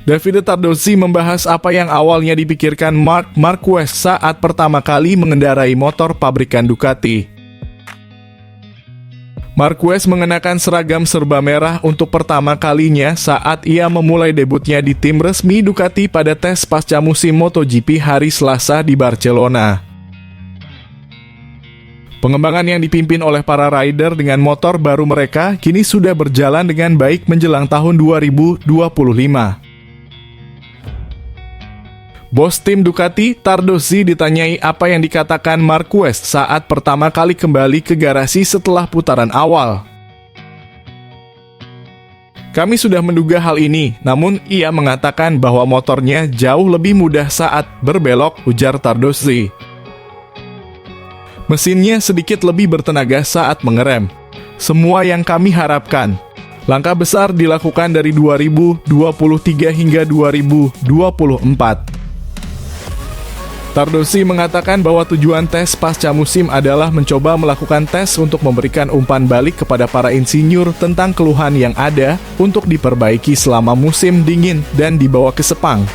Davide Tardozzi membahas apa yang awalnya dipikirkan Marc Marquez saat pertama kali mengendarai motor pabrikan Ducati. Marquez mengenakan seragam serba merah untuk pertama kalinya saat ia memulai debutnya di tim resmi Ducati pada tes pasca musim MotoGP hari Selasa di Barcelona. Pengembangan yang dipimpin oleh para rider dengan motor baru mereka kini sudah berjalan dengan baik menjelang tahun 2025. Bos tim Ducati, Tardozzi, ditanyai apa yang dikatakan Marquez saat pertama kali kembali ke garasi setelah putaran awal. Kami sudah menduga hal ini, namun ia mengatakan bahwa motornya jauh lebih mudah saat berbelok, ujar Tardozzi. Mesinnya sedikit lebih bertenaga saat mengerem. Semua yang kami harapkan. Langkah besar dilakukan dari 2023 hingga 2024. Tardozzi mengatakan bahwa tujuan tes pasca musim adalah mencoba melakukan tes untuk memberikan umpan balik kepada para insinyur tentang keluhan yang ada untuk diperbaiki selama musim dingin dan dibawa ke Sepang.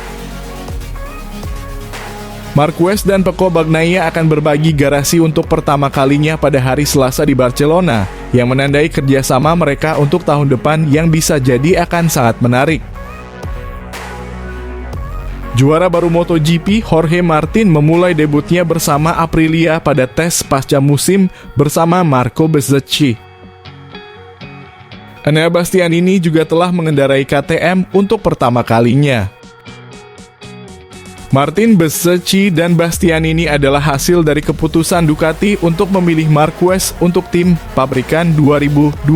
Marquez dan Pecco Bagnaia akan berbagi garasi untuk pertama kalinya pada hari Selasa di Barcelona, yang menandai kerjasama mereka untuk tahun depan yang bisa jadi akan sangat menarik. Juara baru MotoGP, Jorge Martin memulai debutnya bersama Aprilia pada tes pasca musim bersama Marco Bezzecchi. Enea Bastianini juga telah mengendarai KTM untuk pertama kalinya. Martin, Bezzecchi, dan Bastianini adalah hasil dari keputusan Ducati untuk memilih Marquez untuk tim pabrikan 2025.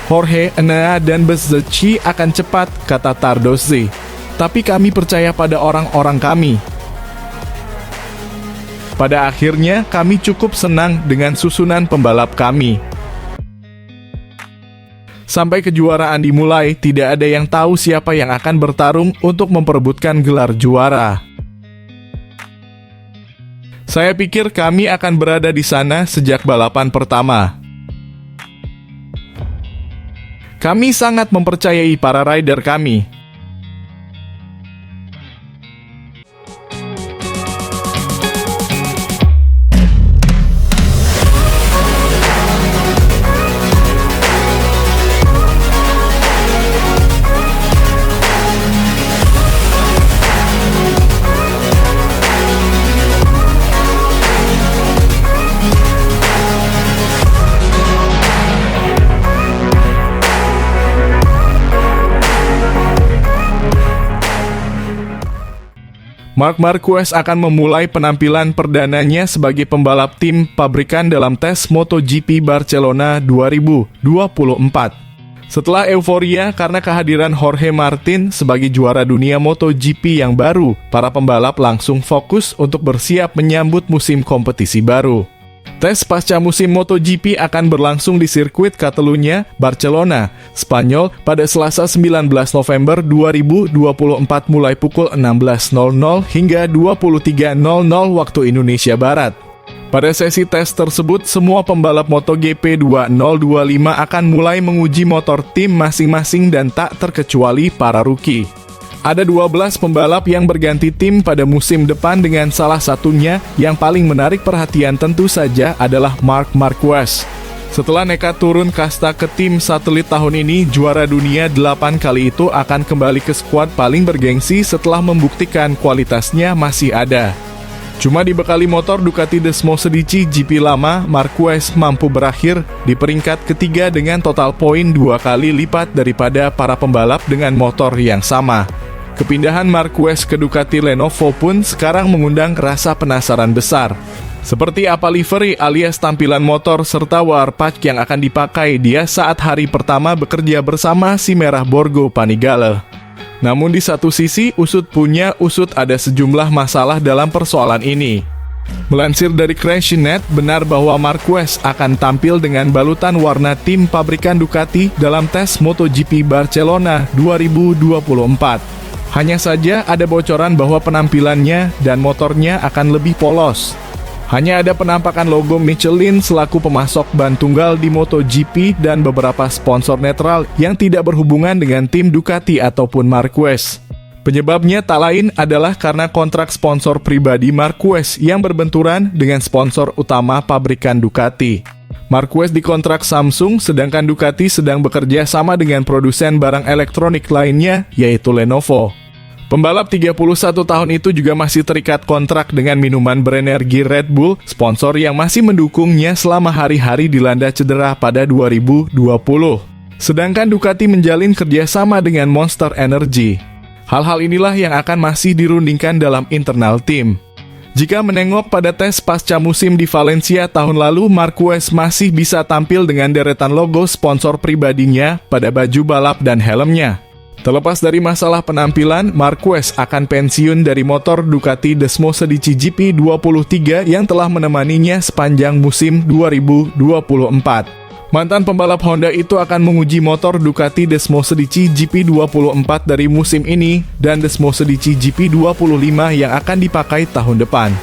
Jorge, Enea, dan Bezzecchi akan cepat, kata Tardozzi. Tapi kami percaya pada orang-orang kami. Pada akhirnya, kami cukup senang dengan susunan pembalap kami. Sampai kejuaraan dimulai, tidak ada yang tahu siapa yang akan bertarung untuk memperebutkan gelar juara. Saya pikir kami akan berada di sana sejak balapan pertama. Kami sangat mempercayai para rider kami. Marc Marquez akan memulai penampilan perdananya sebagai pembalap tim pabrikan dalam tes MotoGP Barcelona 2024. Setelah euforia karena kehadiran Jorge Martin sebagai juara dunia MotoGP yang baru, para pembalap langsung fokus untuk bersiap menyambut musim kompetisi baru. Tes pasca musim MotoGP akan berlangsung di sirkuit Catalunya, Barcelona, Spanyol pada Selasa 19 November 2024 mulai pukul 16.00 hingga 23.00 waktu Indonesia Barat. Pada sesi tes tersebut, semua pembalap MotoGP 2025 akan mulai menguji motor tim masing-masing dan tak terkecuali para rookie. Ada 12 pembalap yang berganti tim pada musim depan dengan salah satunya yang paling menarik perhatian tentu saja adalah Marc Marquez. Setelah nekat turun kasta ke tim satelit tahun ini, juara dunia 8 kali itu akan kembali ke skuad paling bergengsi setelah membuktikan kualitasnya masih ada. Cuma dibekali motor Ducati Desmosedici GP lama, Marquez mampu berakhir di peringkat ketiga dengan total poin 2 kali lipat daripada para pembalap dengan motor yang sama. Kepindahan Marquez ke Ducati Lenovo pun sekarang mengundang rasa penasaran besar. Seperti apa livery alias tampilan motor serta warpath yang akan dipakai dia saat hari pertama bekerja bersama si merah Borgo Panigale. Namun di satu sisi, usut ada sejumlah masalah dalam persoalan ini. Melansir dari Crashing.net, benar bahwa Marquez akan tampil dengan balutan warna tim pabrikan Ducati dalam tes MotoGP Barcelona 2024. Hanya saja ada bocoran bahwa penampilannya dan motornya akan lebih polos. Hanya ada penampakan logo Michelin selaku pemasok ban tunggal di MotoGP dan beberapa sponsor netral yang tidak berhubungan dengan tim Ducati ataupun Marquez. Penyebabnya tak lain adalah karena kontrak sponsor pribadi Marquez yang berbenturan dengan sponsor utama pabrikan Ducati. Marquez dikontrak Samsung, sedangkan Ducati sedang bekerja sama dengan produsen barang elektronik lainnya, yaitu Lenovo. Pembalap 31 tahun itu juga masih terikat kontrak dengan minuman berenergi Red Bull, sponsor yang masih mendukungnya selama hari-hari dilanda cedera pada 2020. Sedangkan Ducati menjalin kerjasama dengan Monster Energy. Hal-hal inilah yang akan masih dirundingkan dalam internal tim. Jika menengok pada tes pasca musim di Valencia tahun lalu, Marquez masih bisa tampil dengan deretan logo sponsor pribadinya pada baju balap dan helmnya. Terlepas dari masalah penampilan, Marquez akan pensiun dari motor Ducati Desmosed GP 23 yang telah menemaninya sepanjang musim 2024. Mantan pembalap Honda itu akan menguji motor Ducati Desmosed GP 24 dari musim ini dan Desmosed GP 25 yang akan dipakai tahun depan.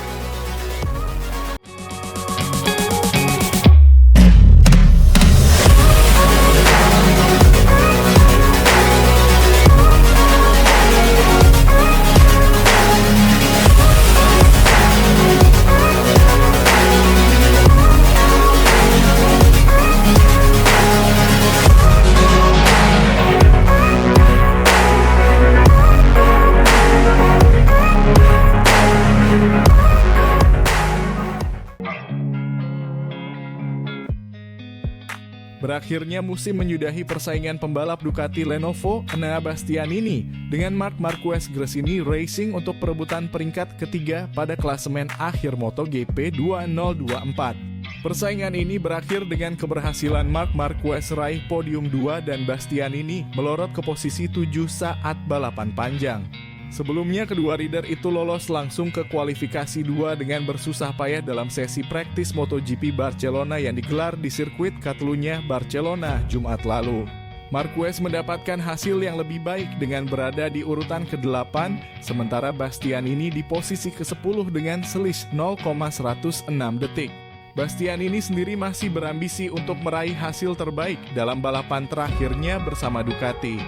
Berakhirnya musim menyudahi persaingan pembalap Ducati Lenovo, Enea Bastianini, dengan Marc Marquez Gresini Racing untuk perebutan peringkat ketiga pada klasemen akhir MotoGP 2024. Persaingan ini berakhir dengan keberhasilan Marc Marquez raih podium 2 dan Bastianini melorot ke posisi 7 saat balapan panjang. Sebelumnya, kedua rider itu lolos langsung ke kualifikasi 2 dengan bersusah payah dalam sesi praktis MotoGP Barcelona yang digelar di sirkuit Catalunya, Barcelona, Jumat lalu. Marquez mendapatkan hasil yang lebih baik dengan berada di urutan ke-8, sementara Bastianini di posisi ke-10 dengan selisih 0,106 detik. Bastianini sendiri masih berambisi untuk meraih hasil terbaik dalam balapan terakhirnya bersama Ducati.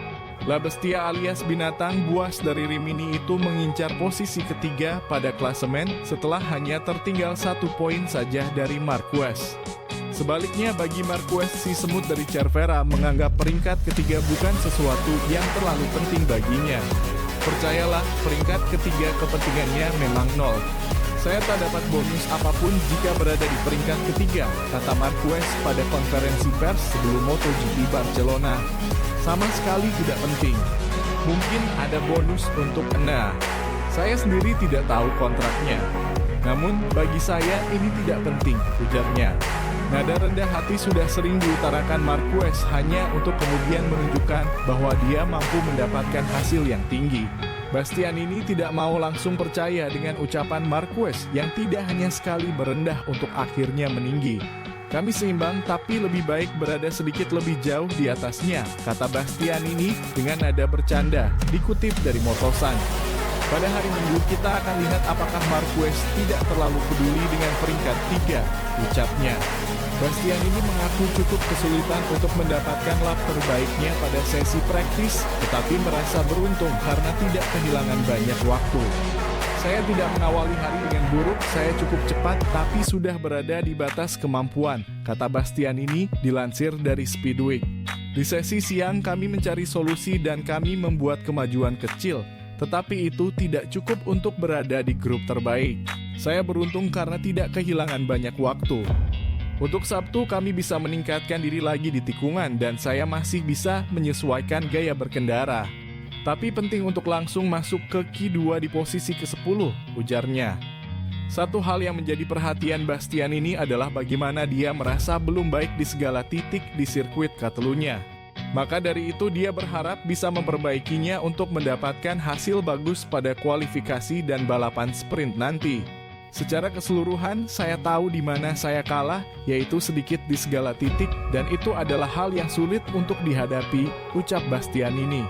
La Bestia alias binatang buas dari Rimini itu mengincar posisi ketiga pada klasemen setelah hanya tertinggal 1 poin saja dari Marquez. Sebaliknya bagi Marquez, si semut dari Cervera menganggap peringkat ketiga bukan sesuatu yang terlalu penting baginya. Percayalah, peringkat ketiga kepentingannya memang nol. Saya tak dapat bonus apapun jika berada di peringkat ketiga, kata Marquez pada konferensi pers sebelum MotoGP Barcelona. Sama sekali tidak penting. Mungkin ada bonus untuk Enea. Saya sendiri tidak tahu kontraknya. Namun bagi saya ini tidak penting, ujarnya. Nada rendah hati sudah sering diutarakan Marquez hanya untuk kemudian menunjukkan bahwa dia mampu mendapatkan hasil yang tinggi. Bastianini tidak mau langsung percaya dengan ucapan Marquez yang tidak hanya sekali merendah untuk akhirnya meninggi. Kami seimbang tapi lebih baik berada sedikit lebih jauh di atasnya, kata Bastianini dengan nada bercanda, dikutip dari Motosan. Pada hari Minggu kita akan lihat apakah Marquez tidak terlalu peduli dengan peringkat 3, ucapnya. Bastianini mengaku cukup kesulitan untuk mendapatkan lap terbaiknya pada sesi praktis, tetapi merasa beruntung karena tidak kehilangan banyak waktu. Saya tidak mengawali hari dengan buruk, saya cukup cepat tapi sudah berada di batas kemampuan, kata Bastianini dilansir dari Speedweek. Di sesi siang kami mencari solusi dan kami membuat kemajuan kecil, tetapi itu tidak cukup untuk berada di grup terbaik. Saya beruntung karena tidak kehilangan banyak waktu. Untuk Sabtu kami bisa meningkatkan diri lagi di tikungan dan saya masih bisa menyesuaikan gaya berkendara. Tapi penting untuk langsung masuk ke Q2 di posisi ke-10, ujarnya. Satu hal yang menjadi perhatian Bastianini adalah bagaimana dia merasa belum baik di segala titik di sirkuit Catalunya. Maka dari itu dia berharap bisa memperbaikinya untuk mendapatkan hasil bagus pada kualifikasi dan balapan sprint nanti. Secara keseluruhan, saya tahu di mana saya kalah, yaitu sedikit di segala titik, dan itu adalah hal yang sulit untuk dihadapi, ucap Bastianini.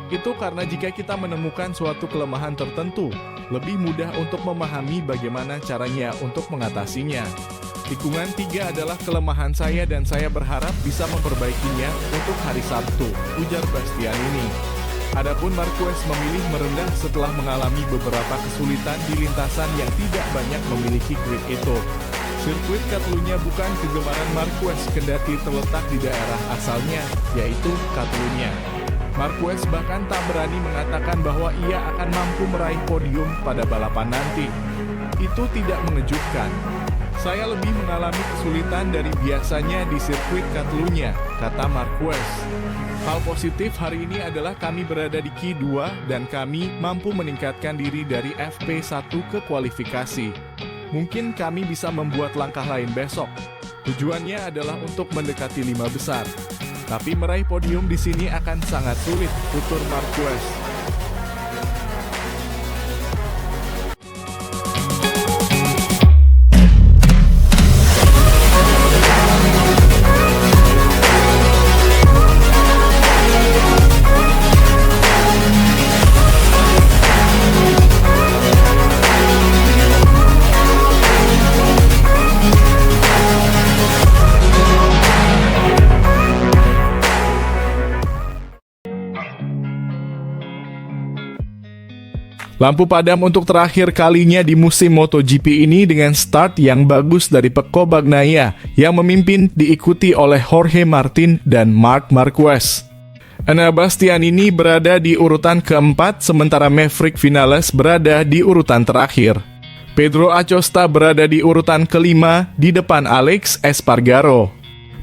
Itu karena jika kita menemukan suatu kelemahan tertentu, lebih mudah untuk memahami bagaimana caranya untuk mengatasinya. Tikungan 3 adalah kelemahan saya dan saya berharap bisa memperbaikinya untuk hari Sabtu, ujar Bastianini. Adapun Marquez memilih merendah setelah mengalami beberapa kesulitan di lintasan yang tidak banyak memiliki grip itu. Sirkuit Catalunya bukan kegemaran Marquez kendati terletak di daerah asalnya, yaitu Catalunya. Marquez bahkan tak berani mengatakan bahwa ia akan mampu meraih podium pada balapan nanti. Itu tidak mengejutkan. Saya lebih mengalami kesulitan dari biasanya di sirkuit Catalunya, kata Marquez. Hal positif hari ini adalah kami berada di Q2 dan kami mampu meningkatkan diri dari FP1 ke kualifikasi. Mungkin kami bisa membuat langkah lain besok. Tujuannya adalah untuk mendekati 5 besar. Tapi meraih podium di sini akan sangat sulit, tutur Marquez. Lampu padam untuk terakhir kalinya di musim MotoGP ini dengan start yang bagus dari Pecco Bagnaia yang memimpin diikuti oleh Jorge Martin dan Marc Marquez. Enea Bastianini berada di urutan keempat sementara Maverick Vinales berada di urutan terakhir. Pedro Acosta berada di urutan kelima di depan Alex Espargaro.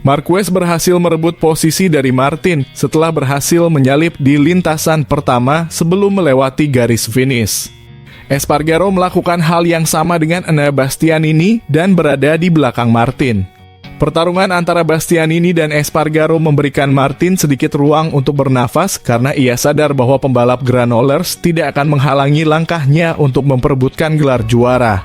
Marquez berhasil merebut posisi dari Martin setelah berhasil menyalip di lintasan pertama sebelum melewati garis finish. Espargaro melakukan hal yang sama dengan Enea Bastianini dan berada di belakang Martin. Pertarungan antara Bastianini dan Espargaro memberikan Martin sedikit ruang untuk bernafas karena ia sadar bahwa pembalap Granollers tidak akan menghalangi langkahnya untuk memperebutkan gelar juara.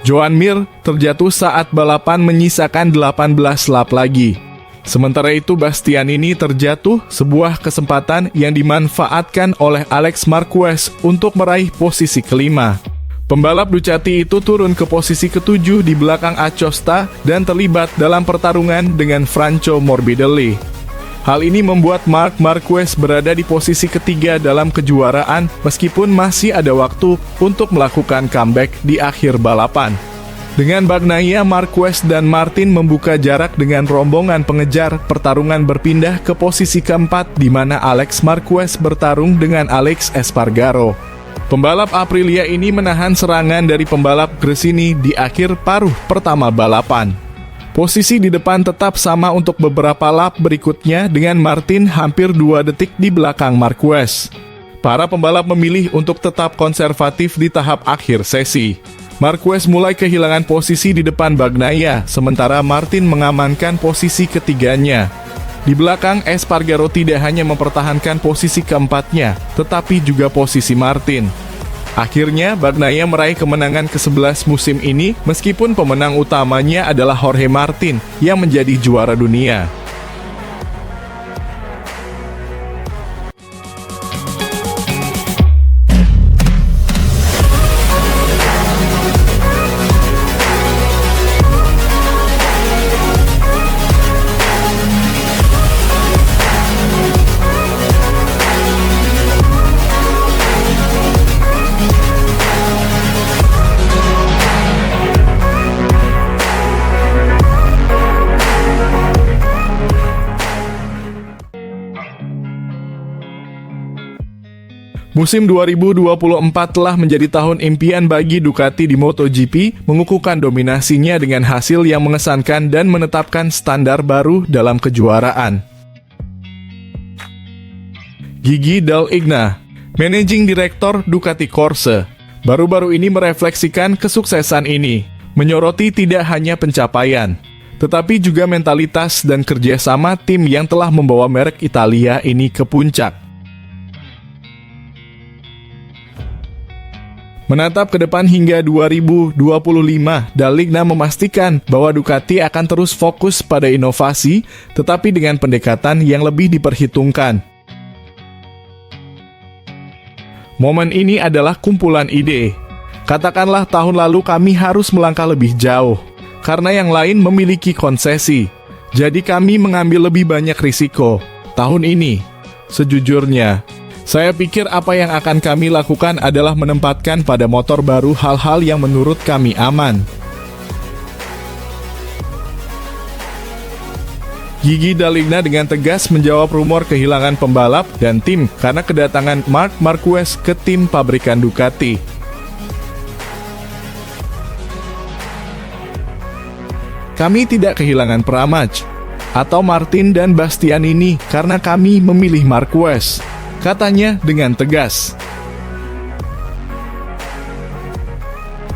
Joan Mir terjatuh saat balapan menyisakan 18 lap lagi. Sementara itu Bastianini terjatuh, sebuah kesempatan yang dimanfaatkan oleh Alex Marquez untuk meraih posisi kelima. Pembalap Ducati itu turun ke posisi ketujuh di belakang Acosta dan terlibat dalam pertarungan dengan Franco Morbidelli. Hal ini membuat Marc Marquez berada di posisi ketiga dalam kejuaraan meskipun masih ada waktu untuk melakukan comeback di akhir balapan. Dengan Bagnaia, Marquez dan Martin membuka jarak dengan rombongan pengejar, pertarungan berpindah ke posisi keempat di mana Alex Marquez bertarung dengan Alex Espargaro. Pembalap Aprilia ini menahan serangan dari pembalap Gresini di akhir paruh pertama balapan. Posisi di depan tetap sama untuk beberapa lap berikutnya dengan Martin hampir 2 detik di belakang Marquez. Para pembalap memilih untuk tetap konservatif di tahap akhir sesi. Marquez mulai kehilangan posisi di depan Bagnaia, sementara Martin mengamankan posisi ketiganya. Di belakang, Espargaro tidak hanya mempertahankan posisi keempatnya, tetapi juga posisi Martin. Akhirnya, Bagnaia meraih kemenangan ke-11 musim ini, meskipun pemenang utamanya adalah Jorge Martin yang menjadi juara dunia. Musim 2024 telah menjadi tahun impian bagi Ducati di MotoGP, mengukuhkan dominasinya dengan hasil yang mengesankan dan menetapkan standar baru dalam kejuaraan. Gigi Dall'Igna, Managing Director Ducati Corse, baru-baru ini merefleksikan kesuksesan ini, menyoroti tidak hanya pencapaian, tetapi juga mentalitas dan kerjasama tim yang telah membawa merek Italia ini ke puncak. Menatap ke depan hingga 2025, Dall'Igna memastikan bahwa Ducati akan terus fokus pada inovasi, tetapi dengan pendekatan yang lebih diperhitungkan. Momen ini adalah kumpulan ide. Katakanlah tahun lalu kami harus melangkah lebih jauh, karena yang lain memiliki konsesi. Jadi kami mengambil lebih banyak risiko. Tahun ini, sejujurnya, saya pikir apa yang akan kami lakukan adalah menempatkan pada motor baru hal-hal yang menurut kami aman. Gigi Daligna dengan tegas menjawab rumor kehilangan pembalap dan tim karena kedatangan Marc Marquez ke tim pabrikan Ducati. Kami tidak kehilangan Pramac atau Martin dan Bastianini karena kami memilih Marquez, katanya dengan tegas.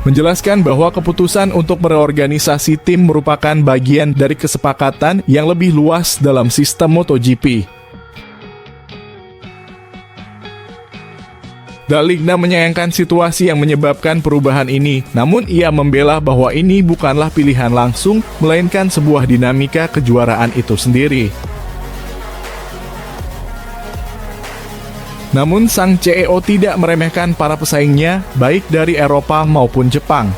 Menjelaskan bahwa keputusan untuk mereorganisasi tim merupakan bagian dari kesepakatan yang lebih luas dalam sistem MotoGP. Daligna menyayangkan situasi yang menyebabkan perubahan ini, namun ia membela bahwa ini bukanlah pilihan langsung, melainkan sebuah dinamika kejuaraan itu sendiri. Namun sang CEO tidak meremehkan para pesaingnya, baik dari Eropa maupun Jepang.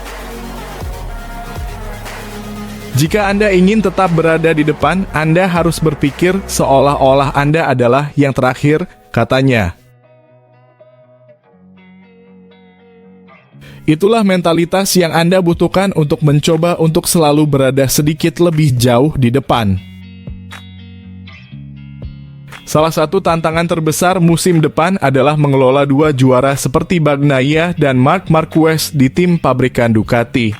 Jika Anda ingin tetap berada di depan, Anda harus berpikir seolah-olah Anda adalah yang terakhir, katanya. Itulah mentalitas yang Anda butuhkan untuk mencoba untuk selalu berada sedikit lebih jauh di depan. Salah satu tantangan terbesar musim depan adalah mengelola dua juara seperti Bagnaia dan Marc Marquez di tim pabrikan Ducati.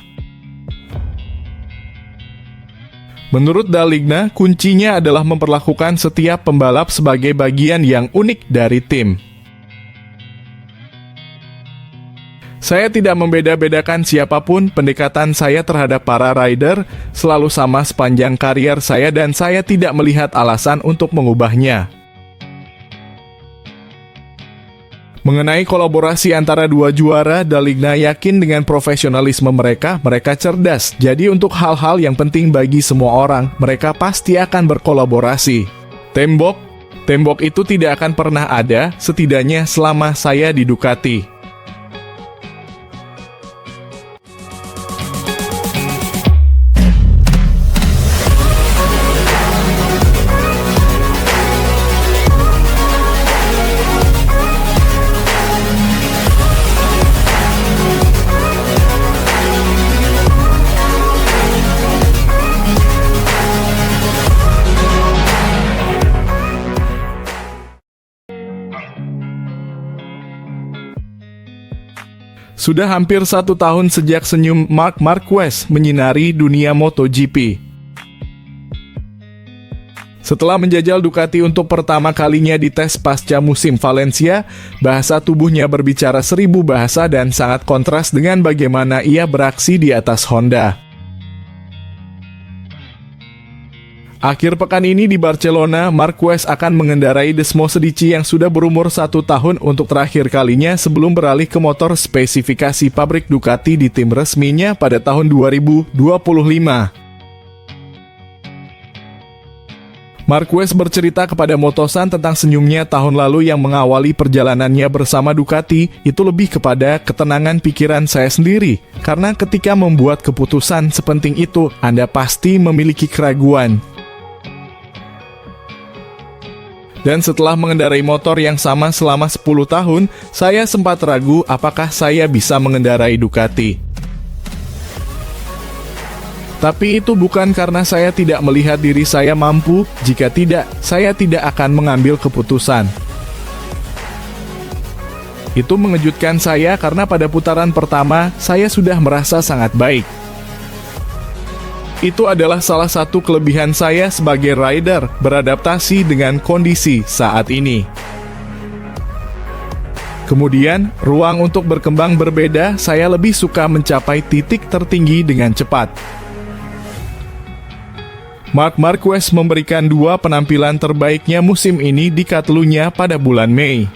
Menurut Daligna, kuncinya adalah memperlakukan setiap pembalap sebagai bagian yang unik dari tim. Saya tidak membeda-bedakan siapapun, pendekatan saya terhadap para rider selalu sama sepanjang karier saya dan saya tidak melihat alasan untuk mengubahnya. Mengenai kolaborasi antara dua juara, Daligna yakin dengan profesionalisme mereka cerdas. Jadi untuk hal-hal yang penting bagi semua orang, mereka pasti akan berkolaborasi. Tembok itu tidak akan pernah ada, setidaknya selama saya di Ducati. Sudah hampir 1 tahun sejak senyum Marc Marquez menyinari dunia MotoGP. Setelah menjajal Ducati untuk pertama kalinya di tes pasca musim Valencia, bahasa tubuhnya berbicara 1000 bahasa dan sangat kontras dengan bagaimana ia beraksi di atas Honda. Akhir pekan ini di Barcelona, Marquez akan mengendarai Desmo Sedici yang sudah berumur 1 tahun untuk terakhir kalinya sebelum beralih ke motor spesifikasi pabrik Ducati di tim resminya pada tahun 2025. Marquez bercerita kepada Motosan tentang senyumnya tahun lalu yang mengawali perjalanannya bersama Ducati. Itu lebih kepada ketenangan pikiran saya sendiri, karena ketika membuat keputusan sepenting itu, Anda pasti memiliki keraguan. Dan setelah mengendarai motor yang sama selama 10 tahun, saya sempat ragu apakah saya bisa mengendarai Ducati. Tapi itu bukan karena saya tidak melihat diri saya mampu, jika tidak, saya tidak akan mengambil keputusan. Itu mengejutkan saya karena pada putaran pertama, saya sudah merasa sangat baik. Itu adalah salah satu kelebihan saya sebagai rider, beradaptasi dengan kondisi saat ini. Kemudian, ruang untuk berkembang berbeda, saya lebih suka mencapai titik tertinggi dengan cepat. Marc Marquez memberikan 2 penampilan terbaiknya musim ini di Catalunya pada bulan Mei.